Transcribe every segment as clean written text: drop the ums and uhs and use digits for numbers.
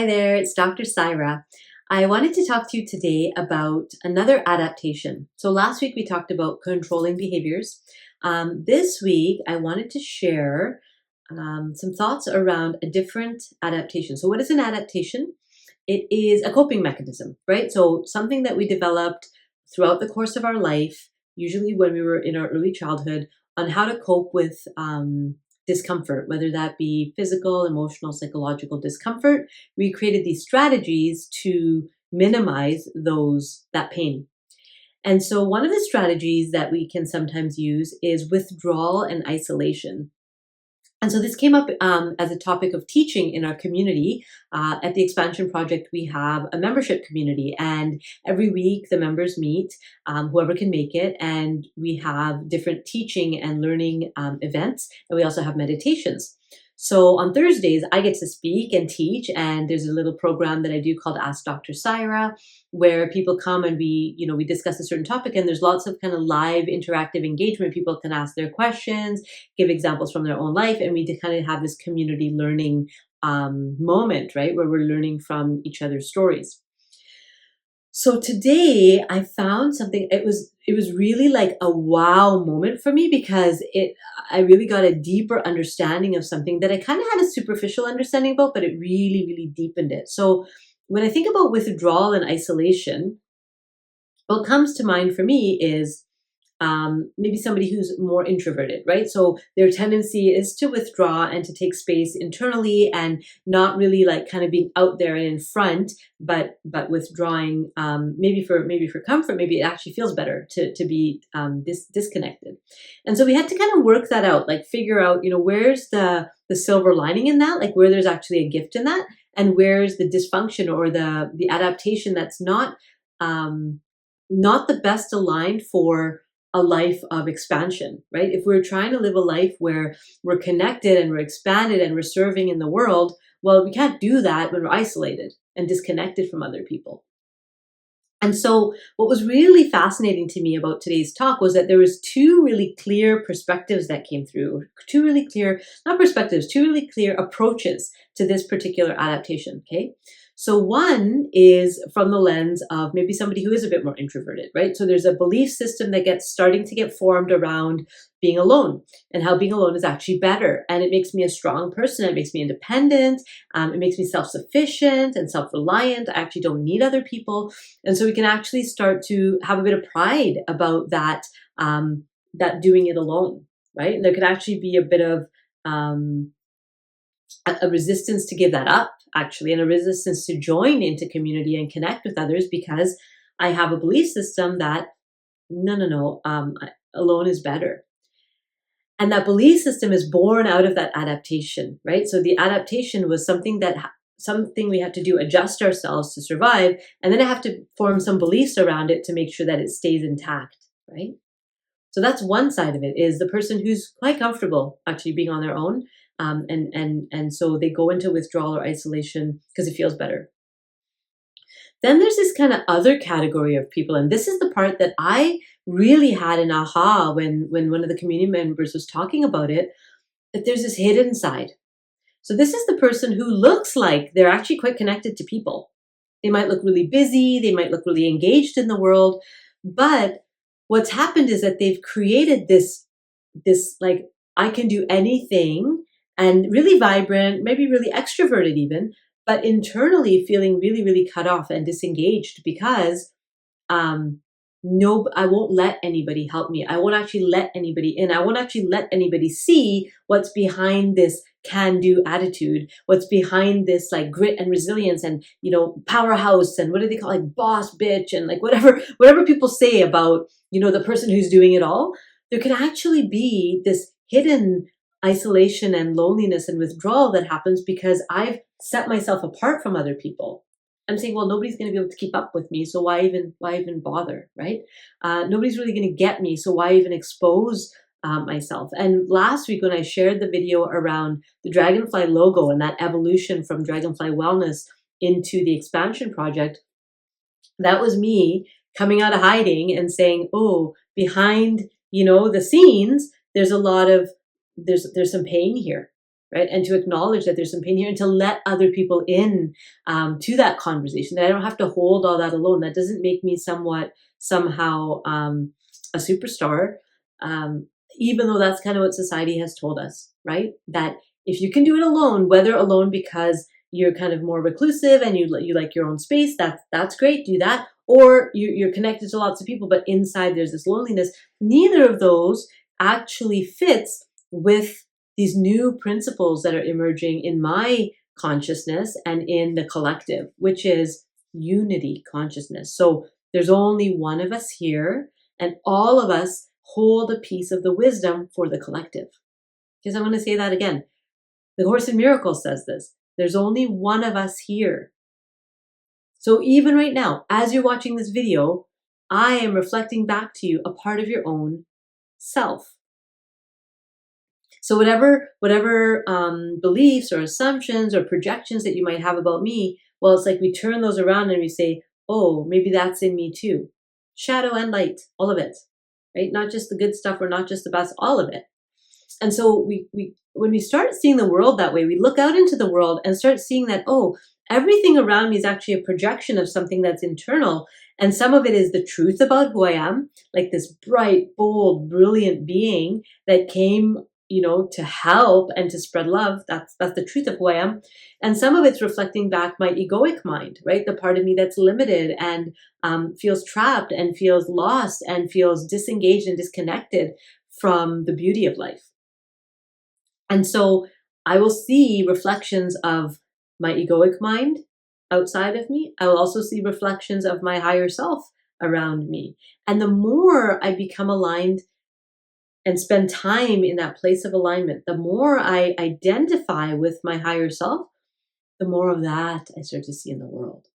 Hi there, it's Dr. Syra. I wanted to talk to you today about another adaptation. So last week we talked about controlling behaviors. This week I wanted to share some thoughts around a different adaptation. So what is an adaptation? It is a coping mechanism, right? So something that we developed throughout the course of our life, usually when we were in our early childhood, on how to cope with discomfort, whether that be physical, emotional, psychological discomfort. We created these strategies to minimize that pain. And so one of the strategies that we can sometimes use is withdrawal and isolation. And so this came up as a topic of teaching in our community. At the Expansion Project, we have a membership community, and every week the members meet, whoever can make it, and we have different teaching and learning events, and we also have meditations. So on Thursdays, I get to speak and teach, and there's a little program that I do called Ask Dr. Syra, where people come and we discuss a certain topic, and there's lots of kind of live interactive engagement. People can ask their questions, give examples from their own life, and we kind of have this community learning moment, right, where we're learning from each other's stories. So today I found something, it was really like a wow moment for me, because I really got a deeper understanding of something that I kind of had a superficial understanding about, but it really, really deepened it. So when I think about withdrawal and isolation, what comes to mind for me is maybe somebody who's more introverted, right? So their tendency is to withdraw and to take space internally and not really like kind of being out there and in front, but withdrawing, maybe for comfort. Maybe it actually feels better to be disconnected. And so we had to kind of work that out, like figure out, where's the silver lining in that, like where there's actually a gift in that, and where's the dysfunction or the adaptation that's not the best aligned for a life of expansion, right? If we're trying to live a life where we're connected and we're expanded and we're serving in the world, well, we can't do that when we're isolated and disconnected from other people. And so what was really fascinating to me about today's talk was that there was two really clear perspectives that came through, two really clear approaches to this particular adaptation, okay? So one is from the lens of maybe somebody who is a bit more introverted, right? So there's a belief system that starting to get formed around being alone and how being alone is actually better. And it makes me a strong person. It makes me independent. It makes me self-sufficient and self-reliant. I actually don't need other people. And so we can actually start to have a bit of pride about that doing it alone, right? And there could actually be a bit of a resistance to give that up, actually, and a resistance to join into community and connect with others, because I have a belief system that no, alone is better. And that belief system is born out of that adaptation, right? So the adaptation was something we have to do, adjust ourselves to survive, and then I have to form some beliefs around it to make sure that it stays intact, right? So that's one side of it, is the person who's quite comfortable actually being on their own. And so they go into withdrawal or isolation because it feels better. Then there's this kind of other category of people, and this is the part that I really had an aha when one of the community members was talking about it, that there's this hidden side. So this is the person who looks like they're actually quite connected to people. They might look really busy, they might look really engaged in the world, but what's happened is that they've created this like, I can do anything, and really vibrant, maybe really extroverted even, but internally feeling really, really cut off and disengaged because I won't let anybody help me. I won't actually let anybody in. I won't actually let anybody see what's behind this can-do attitude, what's behind this like grit and resilience and, powerhouse, and what do they call, like boss bitch, and like whatever people say about, the person who's doing it all. There can actually be this hidden isolation and loneliness and withdrawal that happens because I've set myself apart from other people. I'm saying, well, nobody's going to be able to keep up with me, so why even bother, right? Nobody's really going to get me, so why even expose myself? And last week when I shared the video around the Dragonfly logo and that evolution from Dragonfly Wellness into the Expansion Project, that was me coming out of hiding and saying, oh, behind, the scenes, there's a lot of there's some pain here, right? And to acknowledge that there's some pain here and to let other people in to that conversation, that I don't have to hold all that alone. That doesn't make me somehow a superstar, even though that's kind of what society has told us, right? That if you can do it alone, whether alone because you're kind of more reclusive and you like your own space, that's great, do that. Or you're connected to lots of people, but inside there's this loneliness. Neither of those actually fits with these new principles that are emerging in my consciousness and in the collective, which is unity consciousness. So there's only one of us here, and all of us hold a piece of the wisdom for the collective. Because I'm going to say that again. The Course in Miracles says this. There's only one of us here. So even right now, as you're watching this video, I am reflecting back to you a part of your own self. So whatever beliefs or assumptions or projections that you might have about me, well, it's like we turn those around and we say, oh, maybe that's in me too. Shadow and light, all of it, right? Not just the good stuff or not just the best, all of it. And so when we start seeing the world that way, we look out into the world and start seeing that, oh, everything around me is actually a projection of something that's internal. And some of it is the truth about who I am, like this bright, bold, brilliant being that came, to help and to spread love. That's the truth of who I am. And some of it's reflecting back my egoic mind, right? The part of me that's limited and feels trapped and feels lost and feels disengaged and disconnected from the beauty of life. And so I will see reflections of my egoic mind outside of me. I will also see reflections of my higher self around me. And the more I become aligned and spend time in that place of alignment, the more I identify with my higher self, the more of that I start to see in the world.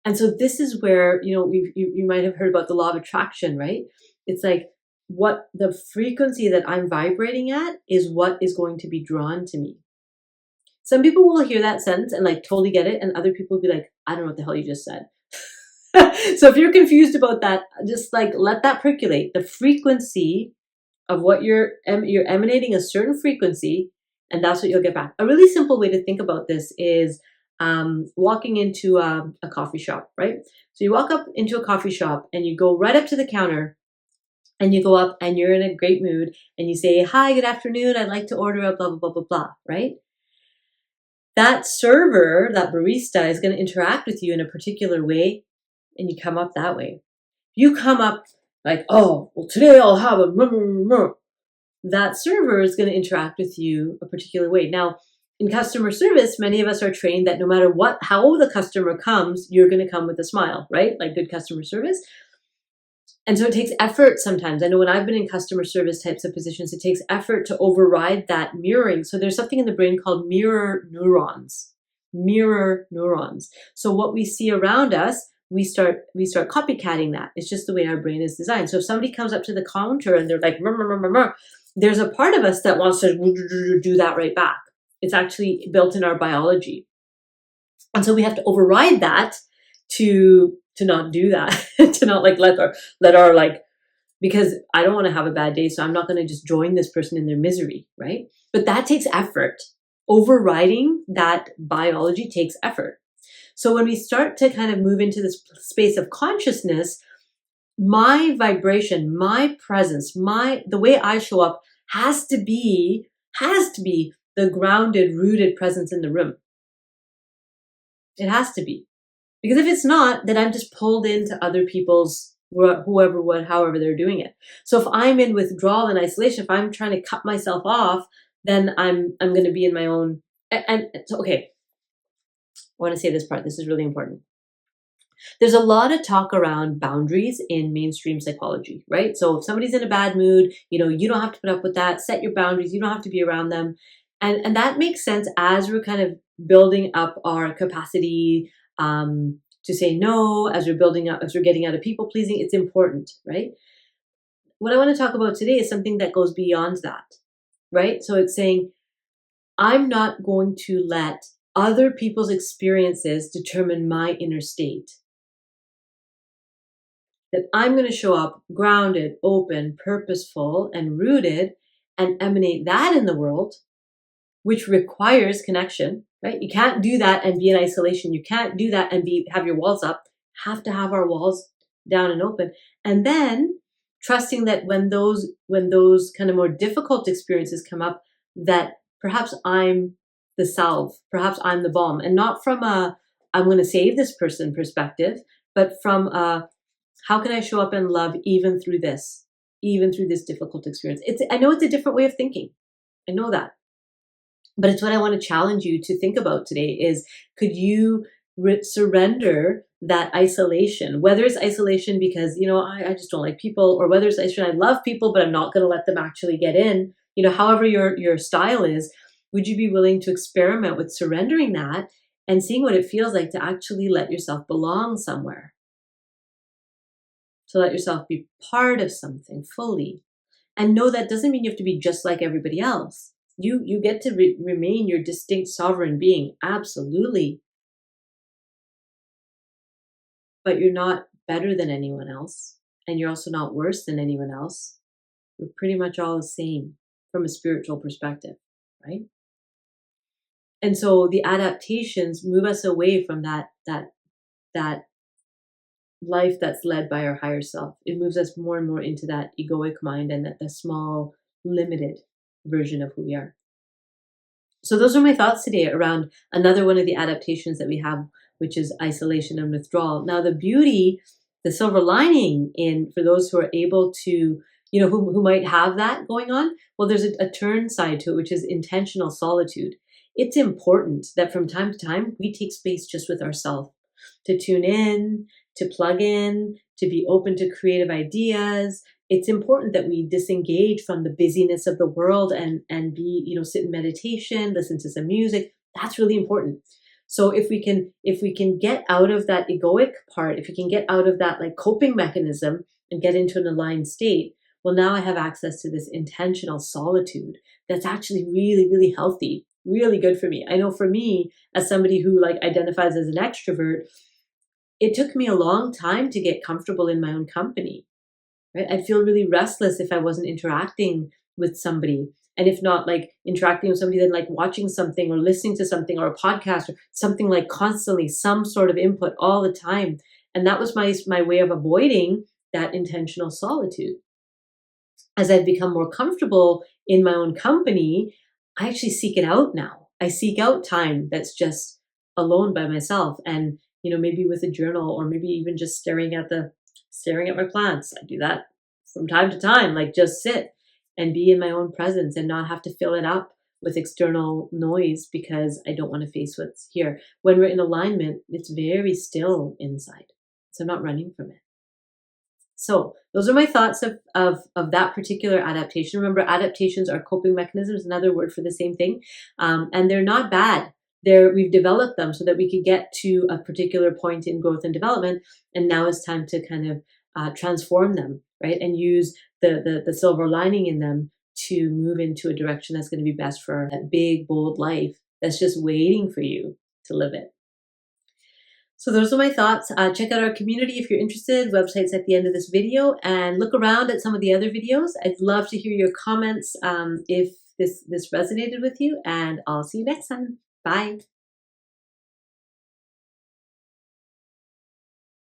And so this is where, you might have heard about the law of attraction, right? It's like what the frequency that I'm vibrating at is what is going to be drawn to me. Some people will hear that sentence and like totally get it. And other people will be like, I don't know what the hell you just said. So if you're confused about that, just like let that percolate. The frequency of what you're emanating a certain frequency, and that's what you'll get back. A really simple way to think about this is walking into a coffee shop, right? So you walk up into a coffee shop and you go right up to the counter and you go up and you're in a great mood and you say, hi, good afternoon. I'd like to order a blah, blah, blah, blah, blah, right? That server, that barista is going to interact with you in a particular way and you come up that way. You come up like, oh, well, today I'll have a that server is going to interact with you a particular way. Now, in customer service, many of us are trained that no matter how the customer comes, you're going to come with a smile, right? Like good customer service. And so it takes effort sometimes. I know when I've been in customer service types of positions, it takes effort to override that mirroring. So there's something in the brain called mirror neurons. Mirror neurons. So what we see around us, we start copycatting that. It's just the way our brain is designed. So if somebody comes up to the counter and they're like, there's a part of us that wants to do that right back. It's actually built in our biology. And so we have to override that to not do that, to not like let our like, because I don't want to have a bad day, so I'm not going to just join this person in their misery, right? But that takes effort. Overriding that biology takes effort. So when we start to kind of move into this space of consciousness, my vibration, my presence, the way I show up has to be the grounded, rooted presence in the room. It has to be. Because if it's not, then I'm just pulled into other people's, however they're doing it. So if I'm in withdrawal and isolation, if I'm trying to cut myself off, then I'm going to be in my own. And so, okay, I want to say this part. This is really important. There's a lot of talk around boundaries in mainstream psychology, right? So if somebody's in a bad mood, you don't have to put up with that. Set your boundaries. You don't have to be around them. And that makes sense as we're kind of building up our capacity to say no, as we're getting out of people pleasing. It's important, right? What I want to talk about today is something that goes beyond that, right? So it's saying, I'm not going to let other people's experiences determine my inner state. That I'm going to show up grounded, open, purposeful, and rooted and emanate that in the world. which requires connection, right? You can't do that and be in isolation. You can't do that and have your walls up. Have to have our walls down and open. And then trusting that when those kind of more difficult experiences come up, that perhaps I'm the salve, perhaps I'm the balm, and not from a I'm going to save this person perspective, but from a how can I show up in love even through this, even through this difficult experience? I know it's a different way of thinking. I know that. But it's what I want to challenge you to think about today is, could you surrender that isolation, whether it's isolation because, I just don't like people, or whether it's isolation, I love people, but I'm not going to let them actually get in, however your style is, would you be willing to experiment with surrendering that and seeing what it feels like to actually let yourself belong somewhere? To let yourself be part of something fully. And no, that doesn't mean you have to be just like everybody else. You get to remain your distinct sovereign being, absolutely. But you're not better than anyone else. And you're also not worse than anyone else. We're pretty much all the same from a spiritual perspective, right? And so the adaptations move us away from that life that's led by our higher self. It moves us more and more into that egoic mind and that the small, limited version of who we are. So those are my thoughts today around another one of the adaptations that we have, which is isolation and withdrawal. Now, the beauty, the silver lining in for those who are able to, who might have that going on, well, there's a turn side to it, which is intentional solitude. It's important that from time to time we take space just with ourselves to tune in, to plug in, to be open to creative ideas. It's important that we disengage from the busyness of the world and be, sit in meditation, listen to some music. That's really important. So if we can get out of that egoic part, if we can get out of that like coping mechanism and get into an aligned state, well, now I have access to this intentional solitude that's actually really, really healthy, really good for me. I know for me, as somebody who like identifies as an extrovert, it took me a long time to get comfortable in my own company, right? I'd feel really restless if I wasn't interacting with somebody. And if not like interacting with somebody, then like watching something or listening to something or a podcast or something, like constantly some sort of input all the time. And that was my way of avoiding that intentional solitude. As I've become more comfortable in my own company, I actually seek it out now. I seek out time that's just alone by myself, and maybe with a journal, or maybe even just staring at my plants. I do that from time to time, like just sit and be in my own presence and not have to fill it up with external noise because I don't want to face what's here. When we're in alignment, it's very still inside. So I'm not running from it. So those are my thoughts of that particular adaptation. Remember, adaptations are coping mechanisms, another word for the same thing. And they're not bad. We've developed them so that we could get to a particular point in growth and development. And now it's time to kind of transform them, right? And use the silver lining in them to move into a direction that's going to be best for that big, bold life that's just waiting for you to live it. So those are my thoughts. Check out our community if you're interested. Website's at the end of this video, and look around at some of the other videos. I'd love to hear your comments if this resonated with you, and I'll see you next time. Bye.